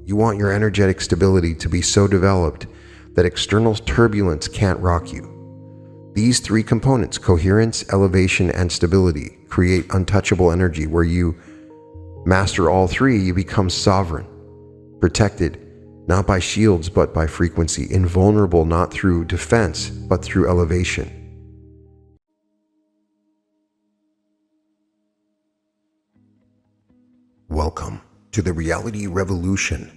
You want your energetic stability to be so developed that external turbulence can't rock you. These three components, coherence, elevation, and stability, create untouchable energy. Where you master all three, you become sovereign, protected not by shields but by frequency, invulnerable not through defense but through elevation. Welcome to the reality revolution.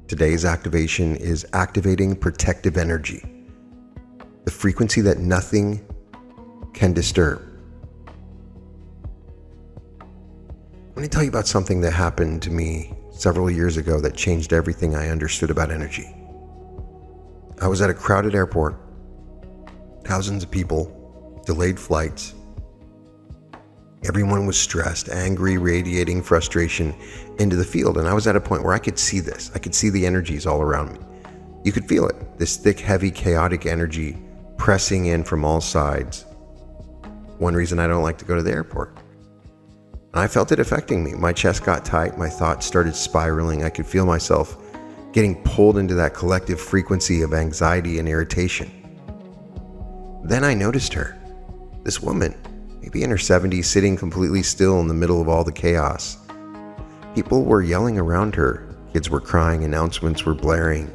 Today's activation is activating protective energy, the frequency that nothing can disturb. Let me tell you about something that happened to me several years ago that changed everything I understood about energy. I was at a crowded airport, thousands of people, delayed flights. Everyone was stressed, angry, radiating frustration into the field. And I was at a point where I could see this. I could see the energies all around me. You could feel it, this thick, heavy, chaotic energy pressing in from all sides. One reason I don't like to go to the airport. And I felt it affecting me. My chest got tight. My thoughts started spiraling. I could feel myself getting pulled into that collective frequency of anxiety and irritation. Then I noticed her, this woman, maybe in her 70s, sitting completely still in the middle of all the chaos. People were yelling around her. Kids were crying. Announcements were blaring.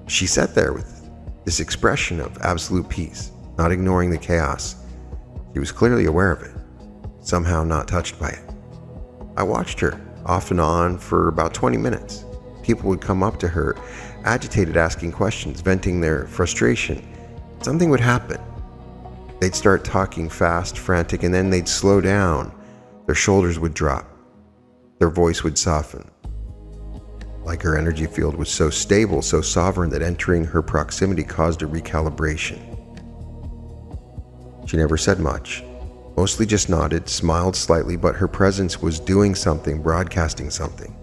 She sat there with this expression of absolute peace, not ignoring the chaos. She was clearly aware of it, somehow not touched by it. I watched her off and on for about 20 minutes. People would come up to her, agitated, asking questions, venting their frustration. Something would happen. They'd start talking fast, frantic, and then they'd slow down. Their shoulders would drop. Their voice would soften. Like her energy field was so stable, so sovereign, that entering her proximity caused a recalibration. She never said much, mostly just nodded, smiled slightly, but her presence was doing something, broadcasting something.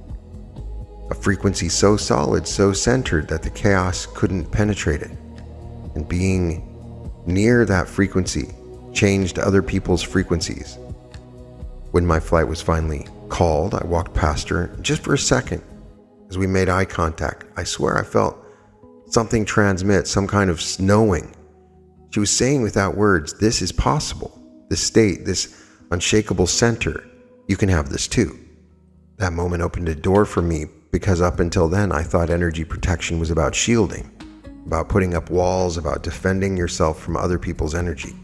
A frequency so solid, so centered that the chaos couldn't penetrate it. And being near that frequency changed other people's frequencies. When my flight was finally called, I walked past her just for a second. As we made eye contact, I swear I felt something transmit, some kind of knowing. She was saying without words, this is possible. This state, this unshakable center, you can have this too. That moment opened a door for me, because up until then I thought energy protection was about shielding, about putting up walls, about defending yourself from other people's energy.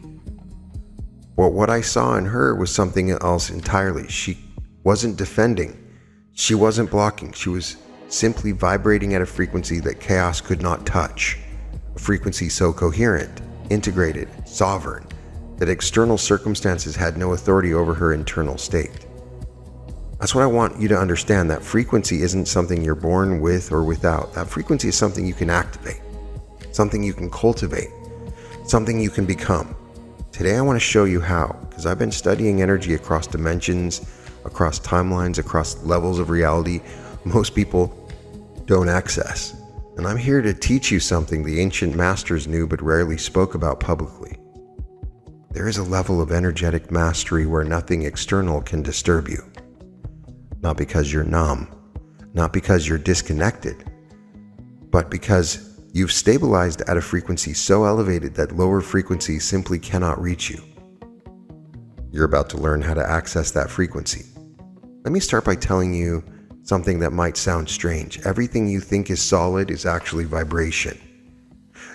But what I saw in her was something else entirely. She wasn't defending. She wasn't blocking. She was simply vibrating at a frequency that chaos could not touch. A frequency so coherent, integrated, sovereign, that external circumstances had no authority over her internal state. That's what I want you to understand. That frequency isn't something you're born with or without. That frequency is something you can activate, something you can cultivate, something you can become. Today I want to show you how, because I've been studying energy across dimensions, across timelines, across levels of reality most people don't access. And I'm here to teach you something the ancient masters knew but rarely spoke about publicly. There is a level of energetic mastery where nothing external can disturb you. Not because you're numb, not because you're disconnected, but because you've stabilized at a frequency so elevated that lower frequencies simply cannot reach you. You're about to learn how to access that frequency. Let me start by telling you something that might sound strange. Everything you think is solid is actually vibration.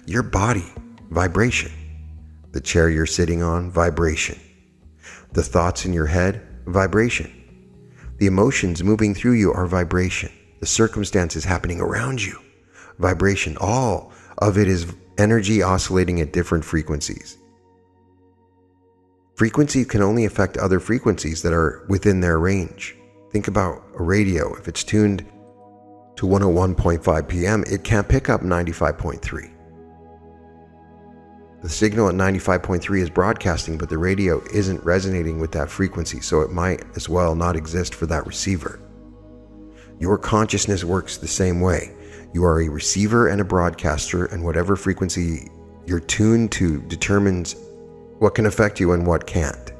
Your body, vibration. The chair you're sitting on, vibration. The thoughts in your head, vibration. The emotions moving through you are vibration. The circumstances happening around you, vibration. All of it is energy oscillating at different frequencies. Frequency can only affect other frequencies that are within their range. Think about a radio. If it's tuned to 101.5 PM, it can't pick up 95.3. The signal at 95.3 is broadcasting, but the radio isn't resonating with that frequency, so it might as well not exist for that receiver. Your consciousness works the same way. You are a receiver and a broadcaster, and whatever frequency you're tuned to determines what can affect you and what can't.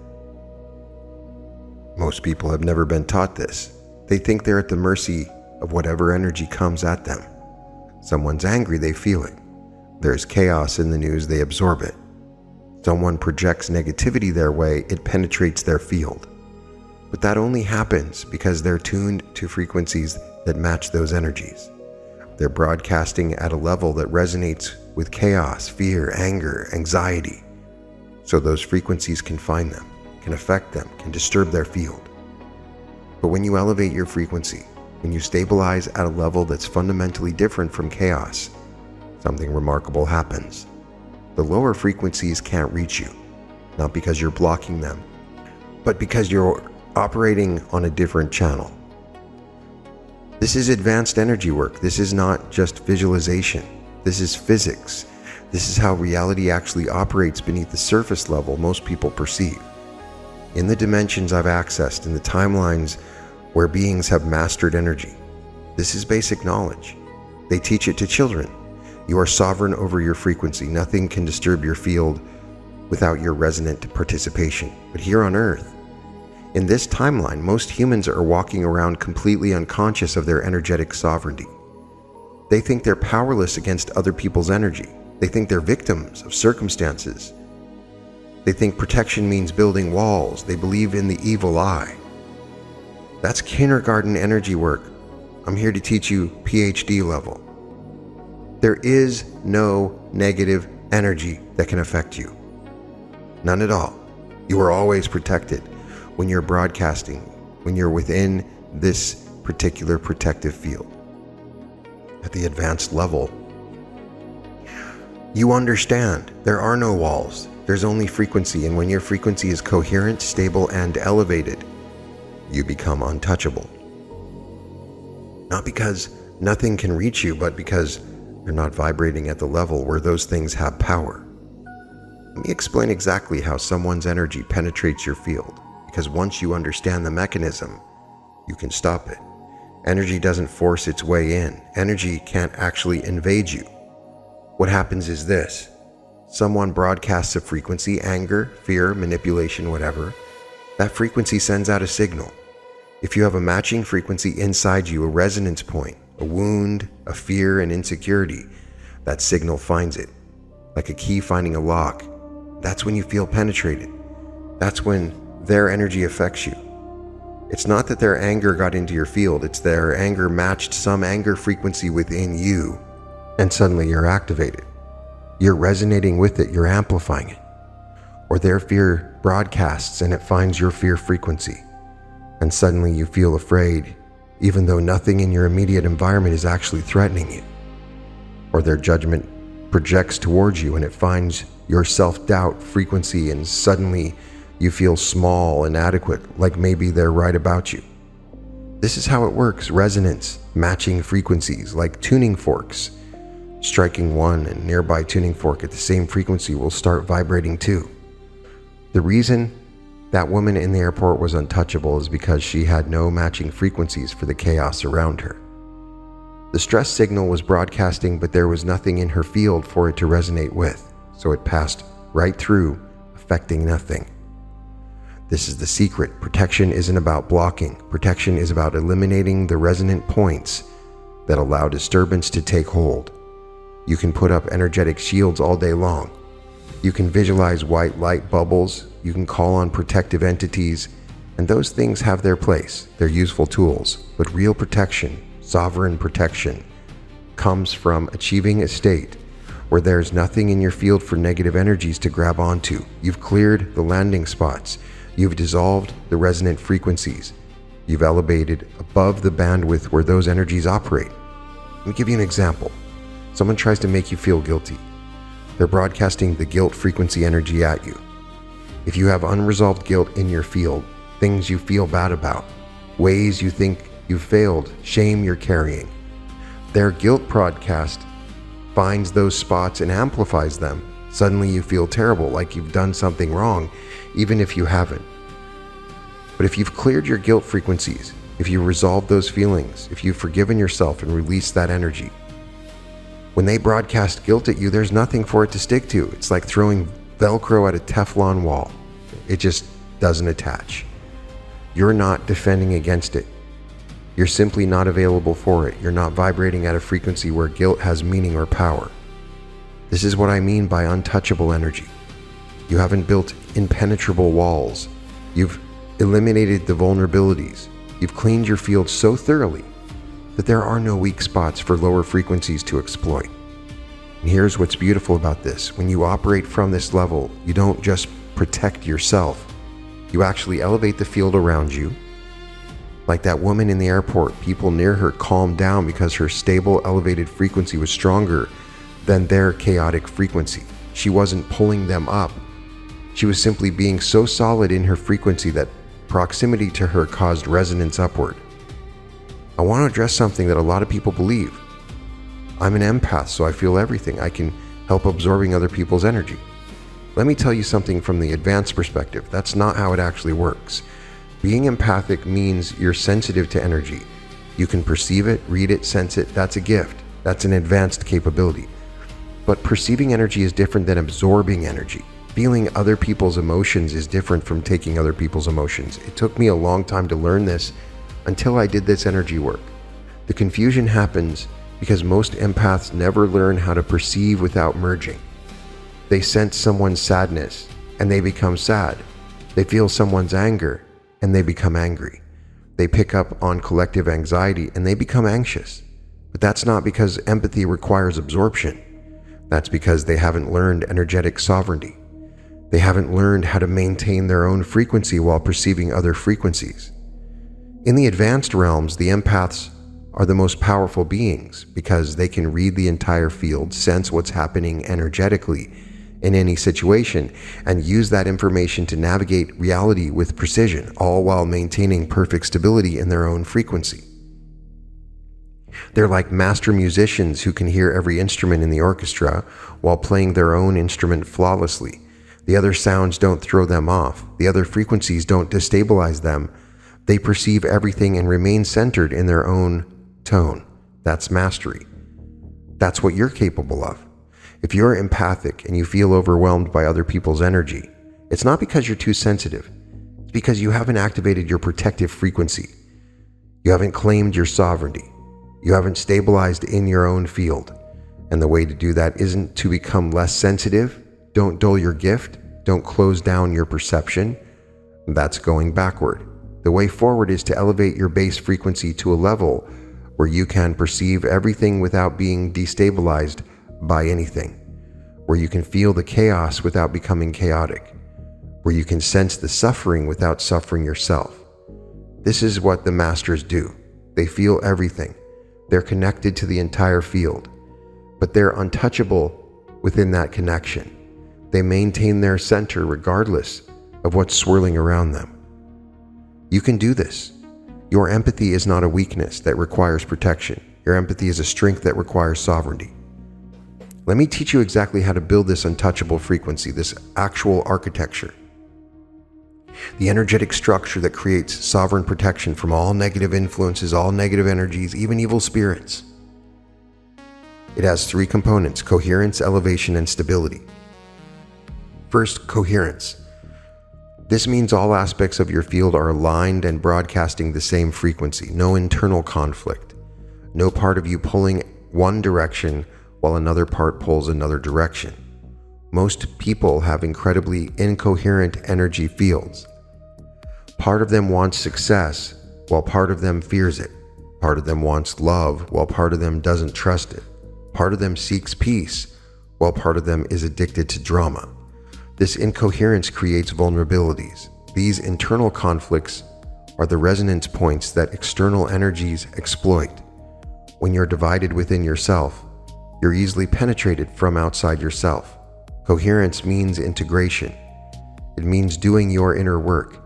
Most people have never been taught this. They think they're at the mercy of whatever energy comes at them. Someone's angry, they feel it. There's chaos in the news, they absorb it. Someone projects negativity their way, it penetrates their field. But that only happens because they're tuned to frequencies that match those energies. They're broadcasting at a level that resonates with chaos, fear, anger, anxiety. So those frequencies can find them, can affect them, can disturb their field. But when you elevate your frequency, when you stabilize at a level that's fundamentally different from chaos, something remarkable happens. The lower frequencies can't reach you, not because you're blocking them, but because you're operating on a different channel. This is advanced energy work. This is not just visualization. This is physics. This is how reality actually operates beneath the surface level most people perceive. In the dimensions I've accessed, in the timelines where beings have mastered energy, this is basic knowledge. They teach it to children. You are sovereign over your frequency. Nothing can disturb your field without your resonant participation. But here on Earth, in this timeline, most humans are walking around completely unconscious of their energetic sovereignty. They think they're powerless against other people's energy. They think they're victims of circumstances. They think protection means building walls. They believe in the evil eye. That's kindergarten energy work. I'm here to teach you PhD level. There is no negative energy that can affect you. None at all. You are always protected when you're broadcasting, when you're within this particular protective field. At the advanced level, you understand there are no walls. There's only frequency, and when your frequency is coherent, stable, and elevated, you become untouchable. Not because nothing can reach you, but because you're not vibrating at the level where those things have power. Let me explain exactly how someone's energy penetrates your field, because once you understand the mechanism, you can stop it. Energy doesn't force its way in. Energy can't actually invade you. What happens is this. Someone broadcasts a frequency, anger, fear, manipulation, whatever. That frequency sends out a signal. If you have a matching frequency inside you, a resonance point, a wound, a fear, an insecurity, that signal finds it. Like a key finding a lock. That's when you feel penetrated. That's when their energy affects you. It's not that their anger got into your field, it's their anger matched some anger frequency within you, and suddenly you're activated. You're resonating with it, you're amplifying it. Or their fear broadcasts and it finds your fear frequency, and suddenly you feel afraid, even though nothing in your immediate environment is actually threatening you. Or their judgment projects towards you and it finds your self-doubt frequency, and suddenly you feel small, inadequate, like maybe they're right about you. This is how it works. Resonance, matching frequencies, like tuning forks. Striking one and nearby tuning fork at the same frequency will start vibrating too. The reason that woman in the airport was untouchable is because she had no matching frequencies for the chaos around her. The stress signal was broadcasting, but there was nothing in her field for it to resonate with, so it passed right through, affecting nothing. This is the secret. Protection isn't about blocking. Protection is about eliminating the resonant points that allow disturbance to take hold. You can put up energetic shields all day long. You can visualize white light bubbles. You can call on protective entities, and those things have their place. They're useful tools. But real protection, sovereign protection, comes from achieving a state where there's nothing in your field for negative energies to grab onto. You've cleared the landing spots. You've dissolved the resonant frequencies. You've elevated above the bandwidth where those energies operate. Let me give you an example. Someone tries to make you feel guilty. They're broadcasting the guilt frequency energy at you. If you have unresolved guilt in your field, things you feel bad about, ways you think you've failed, shame you're carrying, their guilt broadcast finds those spots and amplifies them. Suddenly you feel terrible, like you've done something wrong, even if you haven't. But if you've cleared your guilt frequencies, if you resolved those feelings, if you've forgiven yourself and released that energy, when they broadcast guilt at you, there's nothing for it to stick to. It's like throwing Velcro at a Teflon wall. It just doesn't attach. You're not defending against it. You're simply not available for it. You're not vibrating at a frequency where guilt has meaning or power. This is what I mean by untouchable energy. You haven't built impenetrable walls. You've eliminated the vulnerabilities. You've cleaned your field so thoroughly that there are no weak spots for lower frequencies to exploit. And here's what's beautiful about this. When you operate from this level, you don't just protect yourself. You actually elevate the field around you. Like that woman in the airport, people near her calmed down because her stable, elevated frequency was stronger than their chaotic frequency. She wasn't pulling them up. She was simply being so solid in her frequency that proximity to her caused resonance upward. I want to address something that a lot of people believe. I'm an empath, so I feel everything. I can help absorbing other people's energy. Let me tell you something from the advanced perspective. That's not how it actually works. Being empathic means you're sensitive to energy. You can perceive it, read it, sense it. That's a gift. That's an advanced capability. But perceiving energy is different than absorbing energy. Feeling other people's emotions is different from taking other people's emotions. It took me a long time to learn this until I did this energy work. The confusion happens because most empaths never learn how to perceive without merging. They sense someone's sadness and they become sad. They feel someone's anger and they become angry. They pick up on collective anxiety and they become anxious. But that's not because empathy requires absorption. That's because they haven't learned energetic sovereignty. They haven't learned how to maintain their own frequency while perceiving other frequencies. In the advanced realms, the empaths are the most powerful beings because they can read the entire field, sense what's happening energetically in any situation, and use that information to navigate reality with precision, all while maintaining perfect stability in their own frequency. They're like master musicians who can hear every instrument in the orchestra while playing their own instrument flawlessly. The other sounds don't throw them off. The other frequencies don't destabilize them. They perceive everything and remain centered in their own tone. That's mastery. That's what you're capable of. If you're empathic and you feel overwhelmed by other people's energy, it's not because you're too sensitive. It's because you haven't activated your protective frequency. You haven't claimed your sovereignty. You haven't stabilized in your own field. And the way to do that isn't to become less sensitive. Don't dull your gift. Don't close down your perception. That's going backward. The way forward is to elevate your base frequency to a level where you can perceive everything without being destabilized by anything, where you can feel the chaos without becoming chaotic, where you can sense the suffering without suffering yourself. This is what the masters do. They feel everything. They're connected to the entire field, but they're untouchable within that connection. They maintain their center regardless of what's swirling around them. You can do this. Your empathy is not a weakness that requires protection. Your empathy is a strength that requires sovereignty. Let me teach you exactly how to build this untouchable frequency, this actual architecture. The energetic structure that creates sovereign protection from all negative influences, all negative energies, even evil spirits. It has three components: coherence, elevation, and stability. First, coherence. This means all aspects of your field are aligned and broadcasting the same frequency. No internal conflict. No part of you pulling one direction while another part pulls another direction. Most people have incredibly incoherent energy fields. Part of them wants success while part of them fears it. Part of them wants love while part of them doesn't trust it. Part of them seeks peace while part of them is addicted to drama. This incoherence creates vulnerabilities. These internal conflicts are the resonance points that external energies exploit. When you're divided within yourself, you're easily penetrated from outside yourself. Coherence means integration. It means doing your inner work.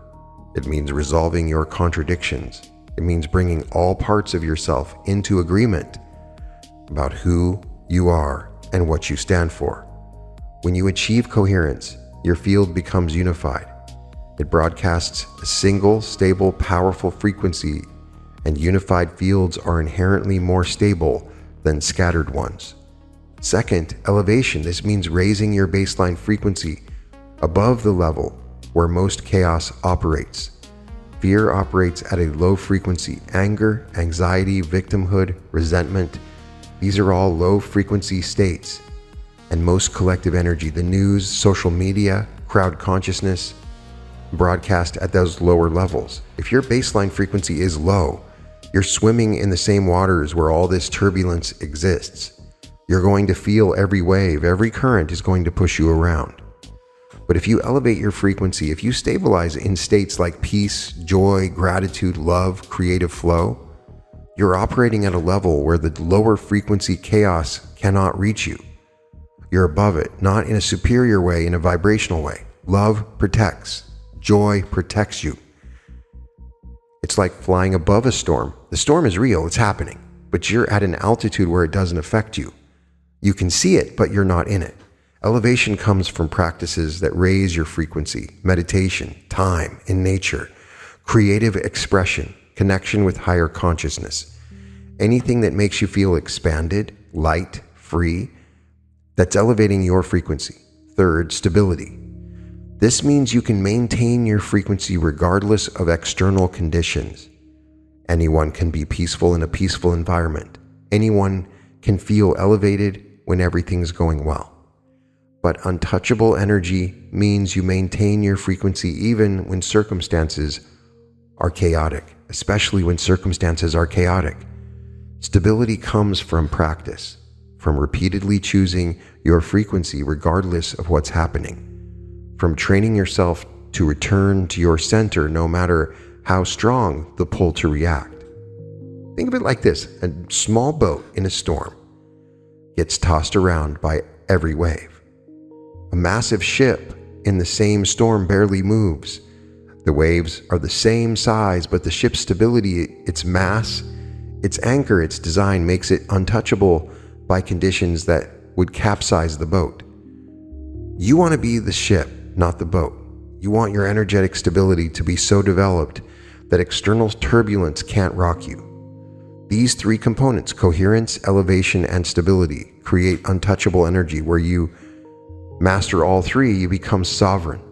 It means resolving your contradictions. It means bringing all parts of yourself into agreement about who you are and what you stand for. When you achieve coherence, your field becomes unified. It broadcasts a single, stable, powerful frequency, and unified fields are inherently more stable than scattered ones. Second, elevation. This means raising your baseline frequency above the level where most chaos operates. Fear operates at a low frequency. Anger, anxiety, victimhood, resentment, these are all low frequency states. And most collective energy, the news, social media, crowd consciousness, broadcast at those lower levels. If your baseline frequency is low, you're swimming in the same waters where all this turbulence exists. You're going to feel every wave, every current is going to push you around. But if you elevate your frequency, if you stabilize in states like peace, joy, gratitude, love, creative flow, you're operating at a level where the lower frequency chaos cannot reach you. You're above it, not in a superior way, in a vibrational way. Love protects. Joy protects you. It's like flying above a storm. The storm is real, it's happening, but you're at an altitude where it doesn't affect you. You can see it, but you're not in it. Elevation comes from practices that raise your frequency, meditation, time in nature, creative expression, connection with higher consciousness. Anything that makes you feel expanded, light, free, that's elevating your frequency. Third, stability. This means you can maintain your frequency regardless of external conditions. Anyone can be peaceful in a peaceful environment. Anyone can feel elevated when everything's going well. But untouchable energy means you maintain your frequency even when circumstances are chaotic, especially when circumstances are chaotic. Stability comes from practice, from repeatedly choosing your frequency regardless of what's happening, from training yourself to return to your center no matter how strong the pull to react. Think of it like this: a small boat in a storm gets tossed around by every wave. A massive ship in the same storm barely moves. The waves are the same size, but the ship's stability, its mass, its anchor, its design makes it untouchable by conditions that would capsize the boat. You want to be the ship, not the boat. You want your energetic stability to be so developed that external turbulence can't rock you. These three components, coherence, elevation, and stability, create untouchable energy. Where you master all three, you become sovereign,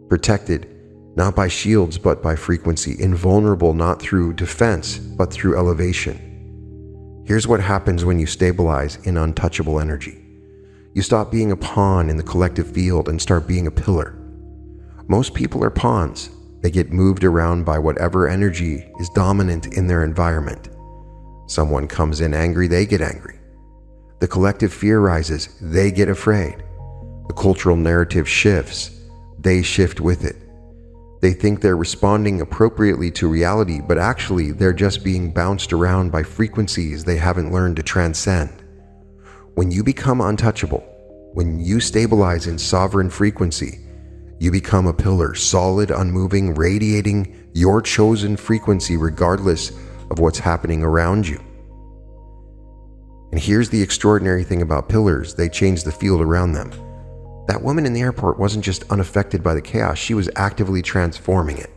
protected not by shields but by frequency, invulnerable not through defense but through elevation. Here's what happens when you stabilize in untouchable energy. You stop being a pawn in the collective field and start being a pillar. Most people are pawns. They get moved around by whatever energy is dominant in their environment. Someone comes in angry, they get angry. The collective fear rises, they get afraid. The cultural narrative shifts, they shift with it. They think they're responding appropriately to reality, but actually they're just being bounced around by frequencies they haven't learned to transcend. When you become untouchable, when you stabilize in sovereign frequency, you become a pillar, solid, unmoving, radiating your chosen frequency regardless of what's happening around you. And here's the extraordinary thing about pillars: they change the field around them. That woman in the airport wasn't just unaffected by the chaos, she was actively transforming it.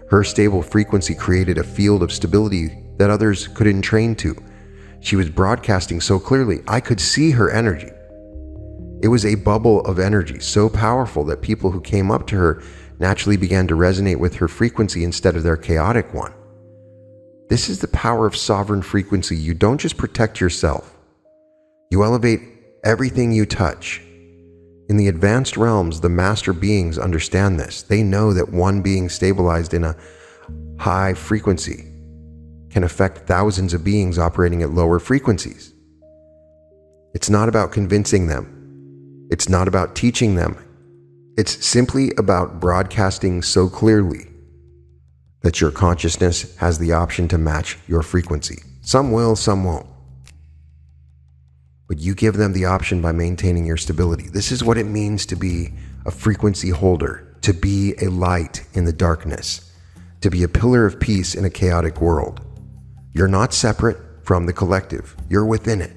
Her stable frequency created a field of stability that others couldn't train to. She was broadcasting so clearly, I could see her energy. It was a bubble of energy so powerful that people who came up to her naturally began to resonate with her frequency instead of their chaotic one. This is the power of sovereign frequency. You don't just protect yourself, you elevate everything you touch. In the advanced realms, the master beings understand this. They know that one being stabilized in a high frequency can affect thousands of beings operating at lower frequencies. It's not about convincing them. It's not about teaching them. It's simply about broadcasting so clearly that your consciousness has the option to match your frequency. Some will, some won't. But you give them the option by maintaining your stability. This is what it means to be a frequency holder, to be a light in the darkness, to be a pillar of peace in a chaotic world. You're not separate from the collective. You're within it.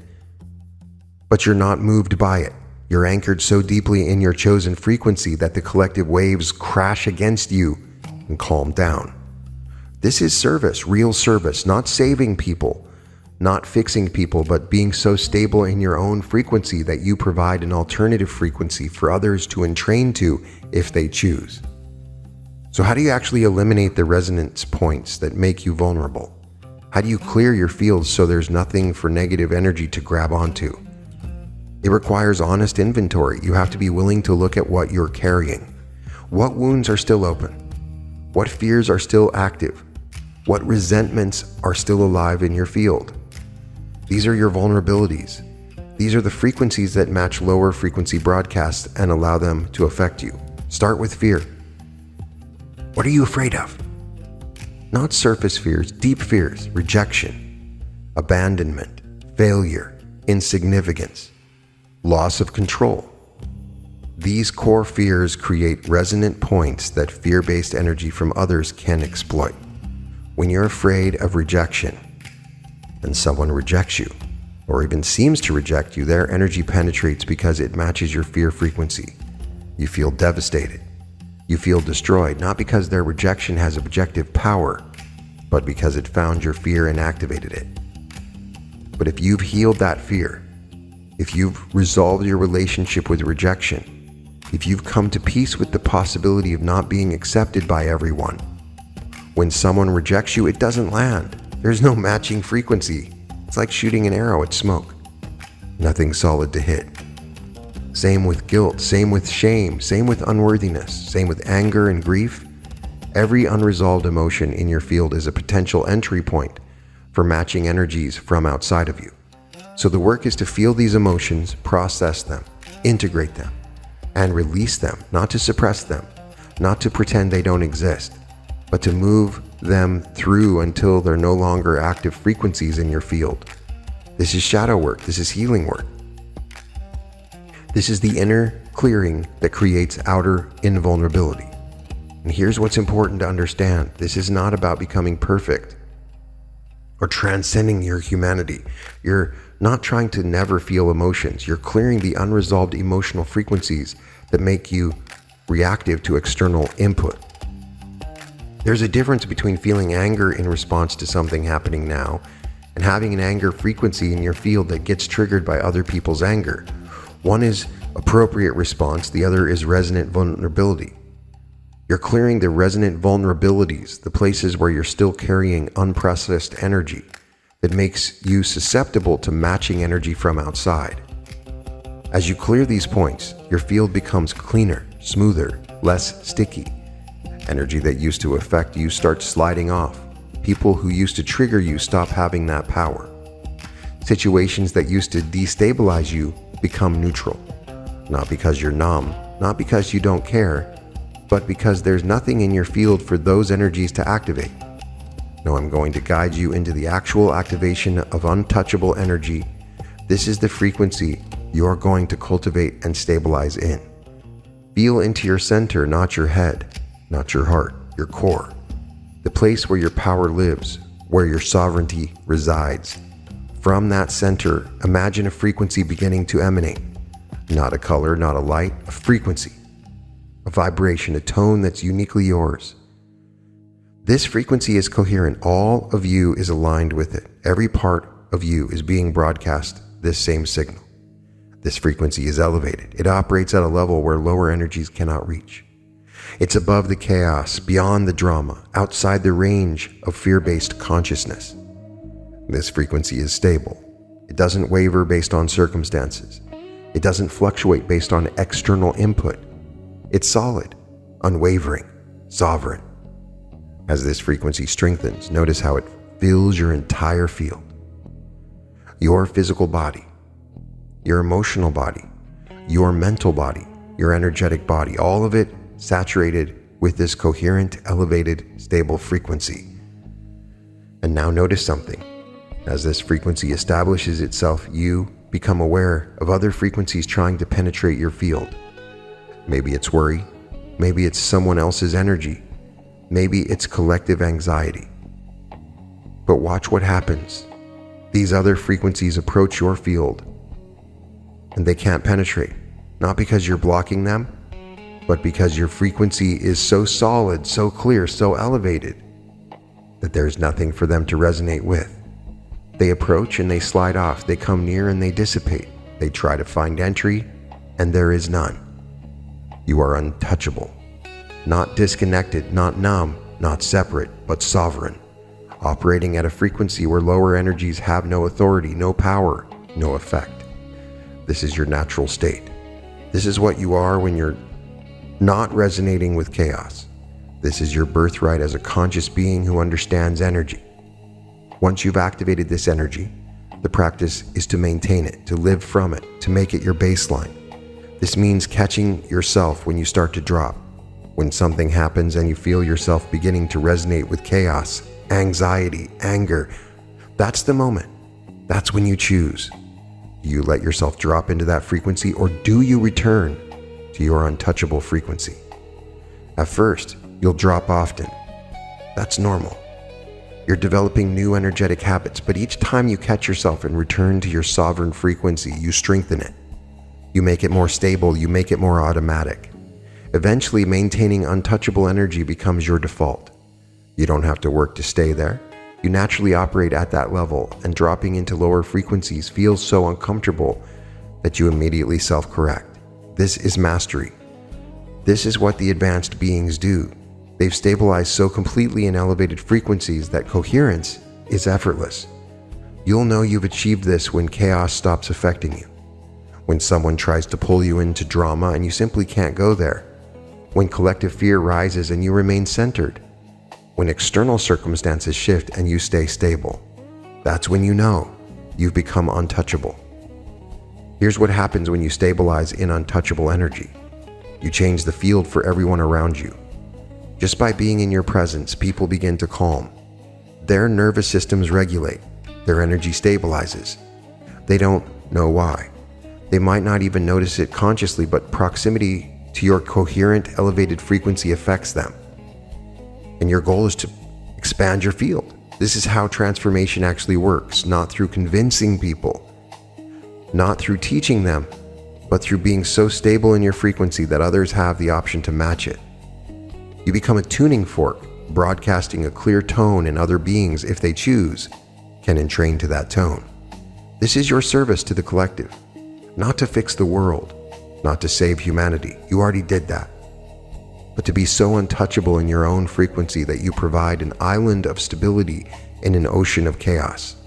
But you're not moved by it. You're anchored so deeply in your chosen frequency that the collective waves crash against you and calm down. This is service, real service, not saving people, not fixing people, but being so stable in your own frequency that you provide an alternative frequency for others to entrain to if they choose. So how do you actually eliminate the resonance points that make you vulnerable? How do you clear your field so there's nothing for negative energy to grab onto? It requires honest inventory. You have to be willing to look at what you're carrying. What wounds are still open? What fears are still active? What resentments are still alive in your field? These are your vulnerabilities. These are the frequencies that match lower frequency broadcasts and allow them to affect you. Start with fear. What are you afraid of? Not surface fears, deep fears, rejection, abandonment, failure, insignificance, loss of control. These core fears create resonant points that fear-based energy from others can exploit. When you're afraid of rejection and someone rejects you, or even seems to reject you, their energy penetrates because it matches your fear frequency. You feel devastated. You feel destroyed, not because their rejection has objective power, but because it found your fear and activated it. But if you've healed that fear, if you've resolved your relationship with rejection, if you've come to peace with the possibility of not being accepted by everyone, when someone rejects you, it doesn't land. There's no matching frequency. It's like shooting an arrow at smoke. Nothing solid to hit. Same with guilt, same with shame, same with unworthiness, same with anger and grief. Every unresolved emotion in your field is a potential entry point for matching energies from outside of you. So the work is to feel these emotions, process them, integrate them, and release them, not to suppress them, not to pretend they don't exist, but to move them through until they're no longer active frequencies in your field. This is shadow work. This is healing work. This is the inner clearing that creates outer invulnerability. And here's what's important to understand. This is not about becoming perfect or transcending your humanity. You're not trying to never feel emotions. You're clearing the unresolved emotional frequencies that make you reactive to external input. There's a difference between feeling anger in response to something happening now and having an anger frequency in your field that gets triggered by other people's anger. One is appropriate response, the other is resonant vulnerability. You're clearing the resonant vulnerabilities, the places where you're still carrying unprocessed energy that makes you susceptible to matching energy from outside. As you clear these points, your field becomes cleaner, smoother, less sticky. Energy that used to affect you starts sliding off. People who used to trigger you stop having that power. Situations that used to destabilize you become neutral. Not because you're numb, not because you don't care, but because there's nothing in your field for those energies to activate. No, I'm going to guide you into the actual activation of untouchable energy. This is the frequency you're going to cultivate and stabilize in. Feel into your center, not your head. Not your heart, your core, the place where your power lives, where your sovereignty resides. From that center, imagine a frequency beginning to emanate. Not a color, not a light, a frequency, a vibration, a tone that's uniquely yours. This frequency is coherent. All of you is aligned with it. Every part of you is being broadcast this same signal. This frequency is elevated. It operates at a level where lower energies cannot reach. It's above the chaos, beyond the drama, outside the range of fear-based consciousness. This frequency is stable. It doesn't waver based on circumstances. It doesn't fluctuate based on external input. It's solid, unwavering, sovereign. As this frequency strengthens, notice how it fills your entire field. Your physical body, your emotional body, your mental body, your energetic body, all of it saturated with this coherent, elevated, stable frequency. And now notice something. As this frequency establishes itself, you become aware of other frequencies trying to penetrate your field. Maybe it's worry, maybe it's someone else's energy, maybe it's collective anxiety. But watch what happens. These other frequencies approach your field, and they can't penetrate, not because you're blocking them, but because your frequency is so solid, so clear, so elevated, that there's nothing for them to resonate with. They approach and they slide off. They come near and they dissipate. They try to find entry, and there is none. You are untouchable. not disconnected, not numb, not separate, but sovereign, operating at a frequency where lower energies have no authority, no power, no effect. This is your natural state. This is what you are when you're not resonating with chaos. This is your birthright as a conscious being who understands energy. Once you've activated this energy, the practice is to maintain it, to live from it, to make it your baseline. This means catching yourself when you start to drop, when something happens and you feel yourself beginning to resonate with chaos, anxiety, anger. That's the moment. That's when you choose. Do you let yourself drop into that frequency, or do you return to your untouchable frequency? At first, you'll drop often. That's normal. You're developing new energetic habits, but each time you catch yourself and return to your sovereign frequency, you strengthen it. You make it more stable, you make it more automatic. Eventually, maintaining untouchable energy becomes your default. You don't have to work to stay there. You naturally operate at that level, and dropping into lower frequencies feels so uncomfortable that you immediately self-correct. This is mastery. This is what the advanced beings do. They've stabilized so completely in elevated frequencies that coherence is effortless. You'll know you've achieved this when chaos stops affecting you. When someone tries to pull you into drama and you simply can't go there. When collective fear rises and you remain centered. When external circumstances shift and you stay stable. That's when you know you've become untouchable. Here's what happens when you stabilize in untouchable energy. You change the field for everyone around you. Just by being in your presence, people begin to calm. Their nervous systems regulate. Their energy stabilizes. They don't know why. They might not even notice it consciously, but proximity to your coherent, elevated frequency affects them. And your goal is to expand your field. This is how transformation actually works, not through convincing people, not through teaching them, but through being so stable in your frequency that others have the option to match it. You become a tuning fork, broadcasting a clear tone, and other beings, if they choose, can entrain to that tone. This is your service to the collective, not to fix the world, not to save humanity. You already did that. But to be so untouchable in your own frequency that you provide an island of stability in an ocean of chaos.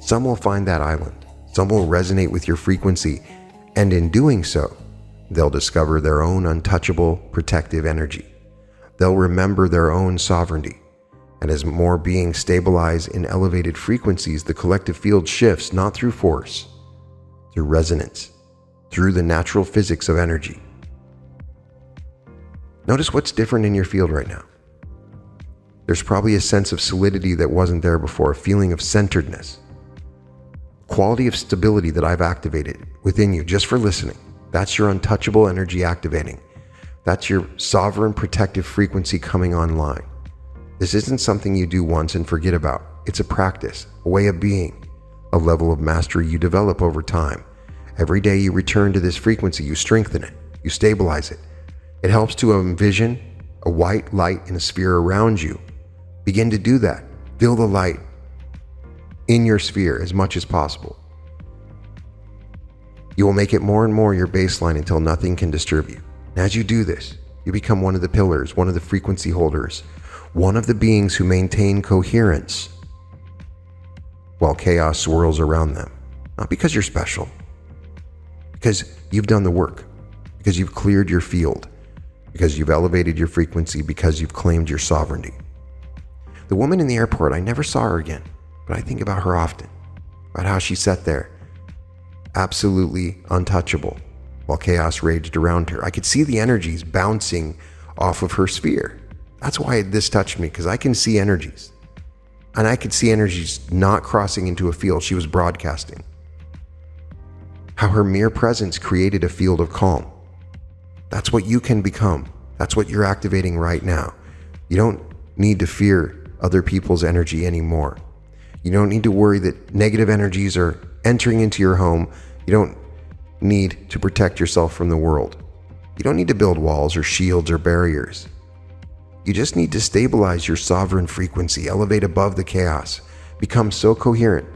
Some will find that island. Some will resonate with your frequency, and in doing so, they'll discover their own untouchable, protective energy. They'll remember their own sovereignty. And as more beings stabilize in elevated frequencies, the collective field shifts not through force, through resonance, through the natural physics of energy. Notice what's different in your field right now. There's probably a sense of solidity that wasn't there before, a feeling of centeredness, quality of stability that I've activated within you just for listening. That's your untouchable energy activating. That's your sovereign protective frequency coming online. This isn't something you do once and forget about. It's a practice, a way of being, a level of mastery you develop over time. Every day you return to this frequency, you strengthen it, you stabilize it. It helps to envision a white light in a sphere around you. Begin to do that. Feel the light in your sphere as much as possible. You will make it more and more your baseline until nothing can disturb you. And as you do this, you become one of the pillars, one of the frequency holders, one of the beings who maintain coherence while chaos swirls around them. Not because you're special, because you've done the work, because you've cleared your field, because you've elevated your frequency, because you've claimed your sovereignty. The woman in the airport, I never saw her again, but I think about her often, about how she sat there, absolutely untouchable, while chaos raged around her. I could see the energies bouncing off of her sphere. That's why this touched me, because I can see energies. And I could see energies not crossing into a field she was broadcasting. How her mere presence created a field of calm. That's what you can become. That's what you're activating right now. You don't need to fear other people's energy anymore. You don't need to worry that negative energies are entering into your home. You don't need to protect yourself from the world. You don't need to build walls or shields or barriers. You just need to stabilize your sovereign frequency, elevate above the chaos, become so coherent,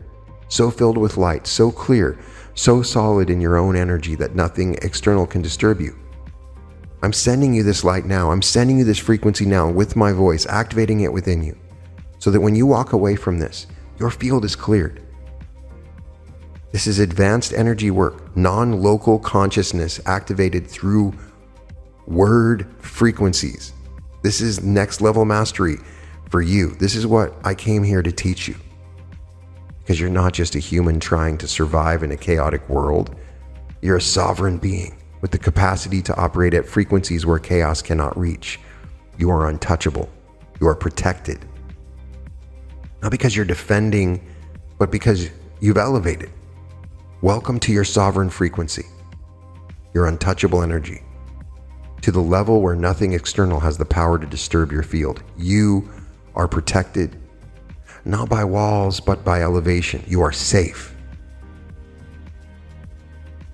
so filled with light, so clear, so solid in your own energy that nothing external can disturb you. I'm sending you this light now. I'm sending you this frequency now with my voice, activating it within you, so that when you walk away from this, your field is cleared. This is advanced energy work, non-local consciousness activated through word frequencies. This is next level mastery for you. This is what I came here to teach you. Because you're not just a human trying to survive in a chaotic world. You're a sovereign being with the capacity to operate at frequencies where chaos cannot reach. You are untouchable. You are protected. Not because you're defending, but because you've elevated. Welcome to your sovereign frequency, your untouchable energy, to the level where nothing external has the power to disturb your field. You are protected, not by walls, but by elevation. You are safe.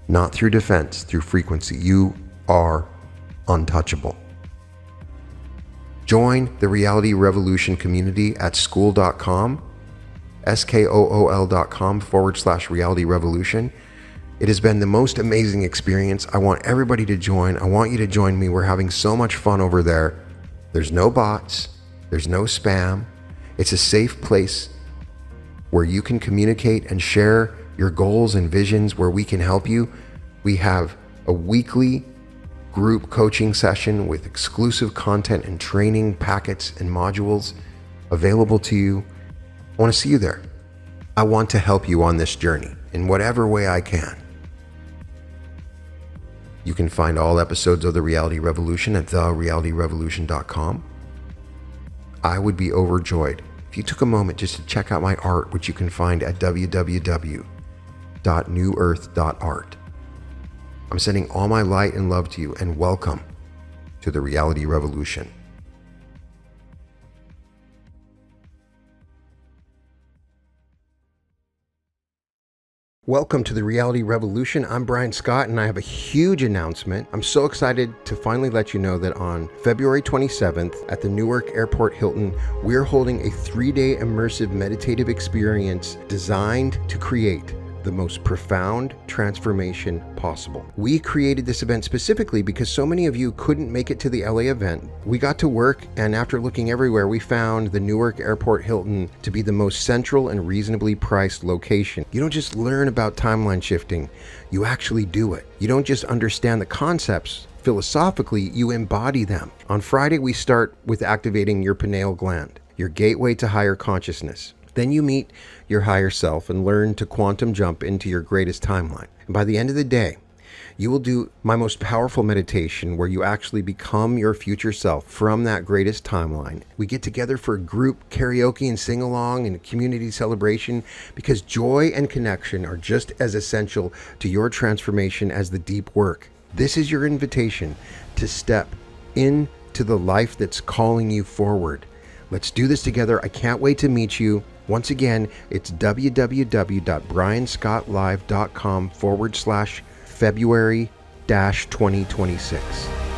Not through defense, through frequency. You are untouchable. Join the Reality Revolution community at skool.com, skool.com/reality revolution. It has been the most amazing experience. I want everybody to join. I want you to join me. We're having so much fun over there. There's no bots. There's no spam. It's a safe place where you can communicate and share your goals and visions, where we can help you. We have a weekly group coaching session with exclusive content and training packets and modules available to you. I want to see you there. I want to help you on this journey in whatever way I can. You can find all episodes of The Reality Revolution at therealityrevolution.com. I would be overjoyed if you took a moment just to check out my art, which you can find at www.newearth.art. I'm sending all my light and love to you, and welcome to the Reality Revolution. Welcome to the Reality Revolution. I'm Brian Scott, and I have a huge announcement. I'm so excited to finally let you know that on February 27th at the Newark Airport Hilton, we're holding a 3-day immersive meditative experience designed to create the most profound transformation possible. We created this event specifically because so many of you couldn't make it to the LA event. We got to work, and after looking everywhere, we found the Newark Airport Hilton to be the most central and reasonably priced location. You don't just learn about timeline shifting, you actually do it. You don't just understand the concepts philosophically, you embody them. On Friday, we start with activating your pineal gland, your gateway to higher consciousness. Then you meet your higher self and learn to quantum jump into your greatest timeline. And by the end of the day, you will do my most powerful meditation where you actually become your future self from that greatest timeline. We get together for group karaoke and sing-along and community celebration because joy and connection are just as essential to your transformation as the deep work. This is your invitation to step into the life that's calling you forward. Let's do this together. I can't wait to meet you. Once again, it's www.brianscottlive.com/February-2026.